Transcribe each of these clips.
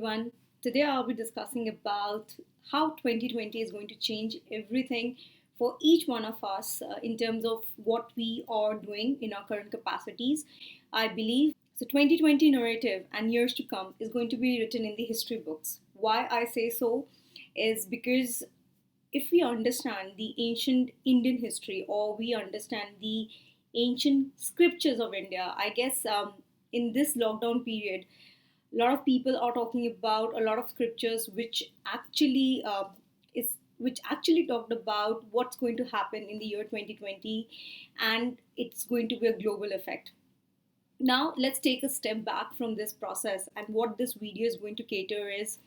everyone. Today I'll be discussing about how 2020 is going to change everything for each one of us in terms of what we are doing in our current capacities. I believe the 2020 narrative and years to come is going to be written in the history books. Why I say so is because if we understand the ancient Indian history or we understand the ancient scriptures of India, I guess in this lockdown period, a lot of people are talking about a lot of scriptures is which actually talked about what's going to happen in the year 2020, and it's going to be a global effect. Now let's take a step back from this process, and what this video is going to cater is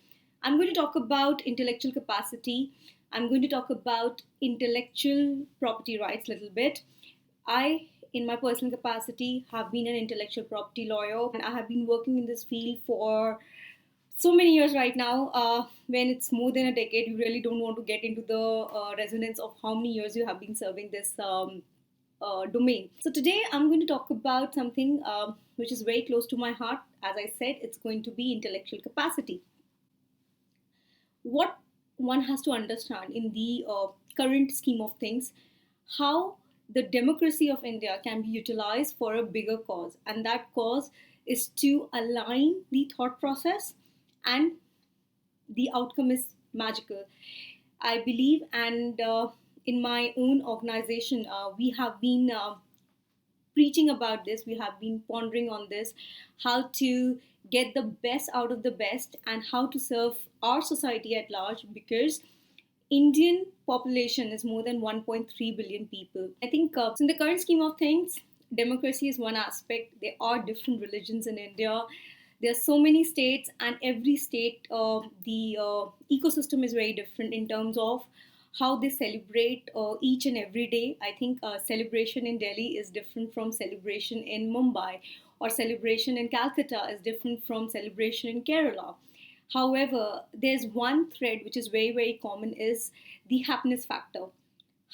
I'm going to talk about intellectual capacity. I'm going to talk about intellectual property rights a little bit. I, in my personal capacity, have been an intellectual property lawyer, and I have been working in this field for so many years right now. When it's more than a decade, you really don't want to get into the resonance of how many years you have been serving this domain. So today I'm going to talk about something which is very close to my heart. As I said, it's going to be intellectual capacity. What one has to understand in the current scheme of things, how the democracy of India can be utilized for a bigger cause, and that cause is to align the thought process, and the outcome is magical. I believe, and in my own organization, we have been preaching about this, we have been pondering on this, how to get the best out of the best and how to serve our society at large, because Indian population is more than 1.3 billion people. I think in the current scheme of things, democracy is one aspect. There are different religions in India. There are so many states, and every state, the ecosystem is very different in terms of how they celebrate each and every day. I think celebration in Delhi is different from celebration in Mumbai, or celebration in Calcutta is different from celebration in Kerala. However, there's one thread which is very, very common is the happiness factor.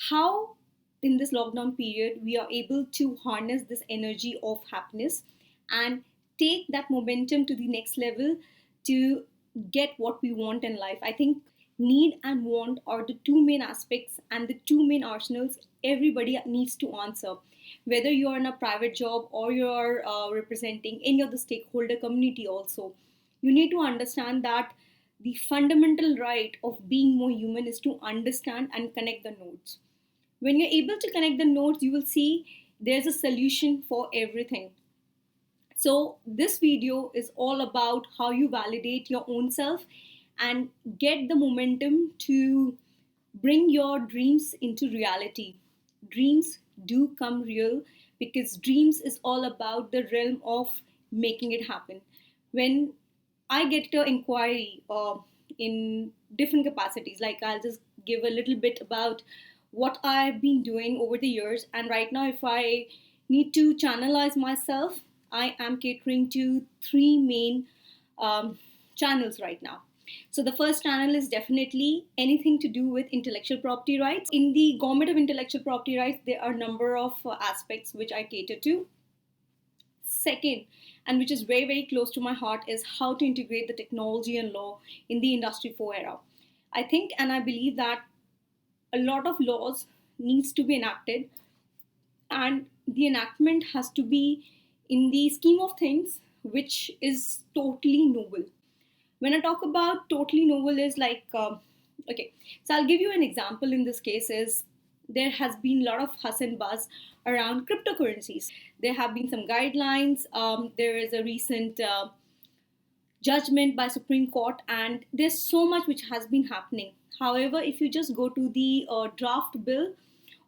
How in this lockdown period we are able to harness this energy of happiness and take that momentum to the next level to get what we want in life. I think need and want are the two main aspects and the two main arsenals everybody needs to answer. Whether you are in a private job or you are representing any of the stakeholder community, also, you need to understand that the fundamental right of being more human is to understand and connect the nodes. When you're able to connect the nodes, you will see there's a solution for everything. So, this video is all about how you validate your own self and get the momentum to bring your dreams into reality. Dreams do come real because dreams is all about the realm of making it happen. When I get an inquiry in different capacities, like I'll just give a little bit about what I've been doing over the years. And right now, if I need to channelize myself, I am catering to three main channels right now. So the first channel is definitely anything to do with intellectual property rights. In the government of intellectual property rights, there are a number of aspects which I cater to. Second, and which is very, very close to my heart, is how to integrate the technology and law in the Industry 4 era. I think and I believe that a lot of laws needs to be enacted, and the enactment has to be in the scheme of things which is totally noble. When I talk about totally noble is like okay, so I'll give you an example. In this case is there has been a lot of fuss and buzz around cryptocurrencies. There have been some guidelines. There is a recent judgment by Supreme Court, and there's so much which has been happening. However, if you just go to the draft bill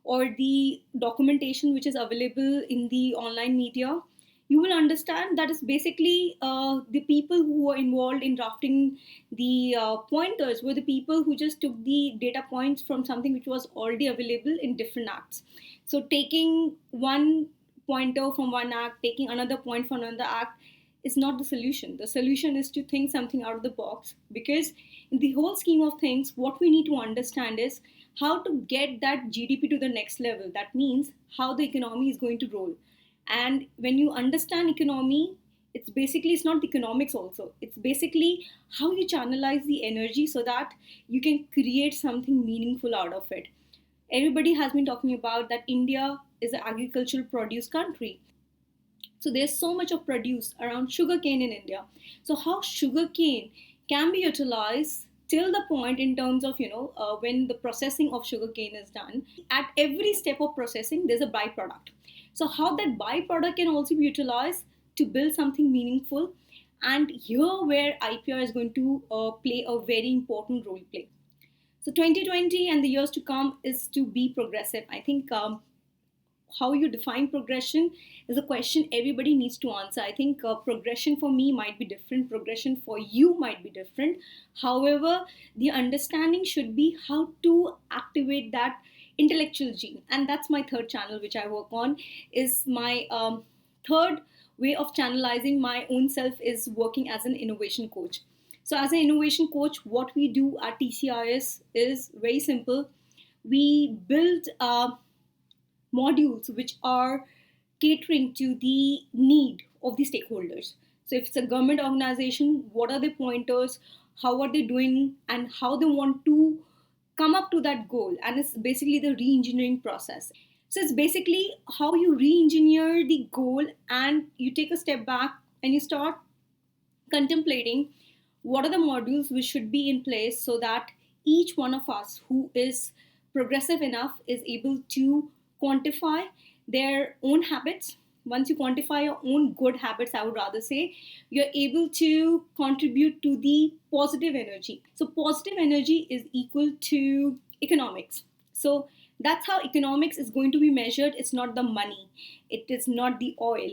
or the documentation which is available in the online media, you will understand that is basically the people who were involved in drafting the pointers were the people who just took the data points from something which was already available in different acts. So taking one pointer from one act, taking another point from another act is not the solution. The solution is to think something out of the box, because in the whole scheme of things, what we need to understand is how to get that GDP to the next level. That means how the economy is going to roll. And when you understand economy, It's not economics also, it's basically how you channelize the energy so that you can create something meaningful out of it. Everybody has been talking about that India is an agricultural produce country. So there's so much of produce around sugarcane in India. So how sugarcane can be utilized till the point in terms of when the processing of sugarcane is done. At every step of processing, there's a byproduct. So how that byproduct can also be utilized to build something meaningful, and here where IPR is going to play a very important role play. So 2020 and the years to come is to be progressive. I think how you define progression is a question everybody needs to answer. I think progression for me might be different, progression for you might be different. However, the understanding should be how to activate that intellectual gene, and that's my third channel which I work on. Is my third way of channelizing my own self is working as an innovation coach. So as an innovation coach, what we do at TCIS is very simple. We build modules which are catering to the need of the stakeholders. So if it's a government organization, what are the pointers, how are they doing, and how they want to come up to that goal. And it's basically the re-engineering process. So it's basically how you re-engineer the goal, and you take a step back and you start contemplating what are the modules which should be in place so that each one of us who is progressive enough is able to quantify their own habits. Once you quantify your own good habits, I would rather say, you're able to contribute to the positive energy. So positive energy is equal to economics. So that's how economics is going to be measured. It's not the money, it is not the oil,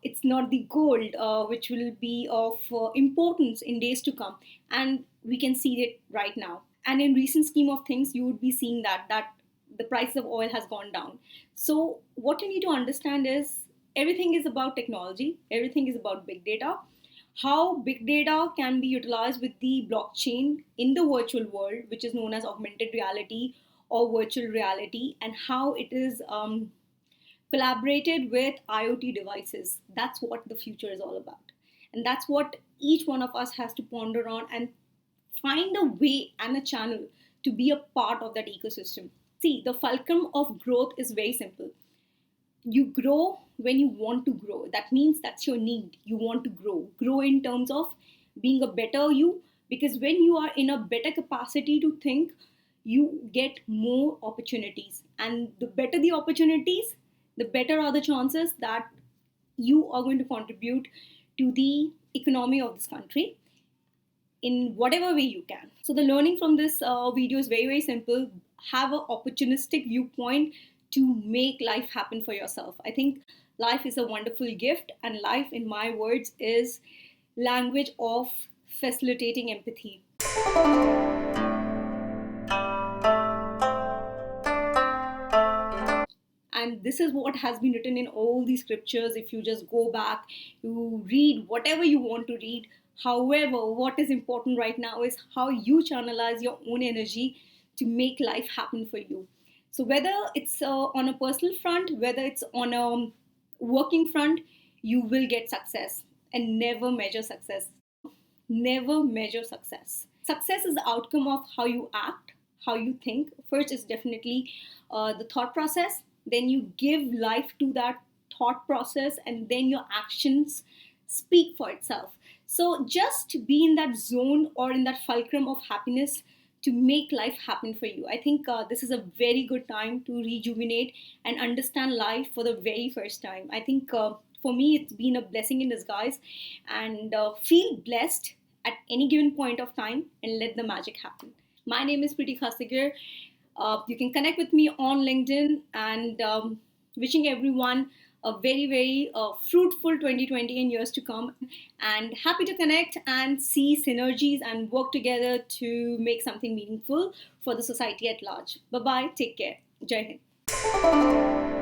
it's not the gold, which will be of importance in days to come. And we can see it right now. And in recent scheme of things, you would be seeing that the price of oil has gone down. So what you need to understand is everything is about technology, everything is about big data. How big data can be utilized with the blockchain in the virtual world, which is known as augmented reality or virtual reality, and how it is collaborated with IoT devices. That's what the future is all about. And that's what each one of us has to ponder on and find a way and a channel to be a part of that ecosystem. See, the fulcrum of growth is very simple. You grow when you want to grow. That means that's your need. You want to grow. Grow in terms of being a better you, because when you are in a better capacity to think, you get more opportunities. And the better the opportunities, the better are the chances that you are going to contribute to the economy of this country in whatever way you can. So the learning from this video is very, very simple. Have an opportunistic viewpoint to make life happen for yourself. I think life is a wonderful gift, and life, in my words, is language of facilitating empathy. And this is what has been written in all these scriptures. If you just go back, you read whatever you want to read. However, what is important right now is how you channelize your own energy to make life happen for you. So whether it's on a personal front, whether it's on a working front, you will get success. And never measure success. Never measure success. Success is the outcome of how you act, how you think. First is definitely the thought process. Then you give life to that thought process, and then your actions speak for itself. So just be in that zone or in that fulcrum of happiness to make life happen for you. I think this is a very good time to rejuvenate and understand life for the very first time. I think for me, it's been a blessing in disguise, and feel blessed at any given point of time and let the magic happen. My name is Preeti Khasigar. You can connect with me on LinkedIn, and wishing everyone a very, very fruitful 2020 and years to come. And happy to connect and see synergies and work together to make something meaningful for the society at large. Bye bye. Take care. Jai Hind.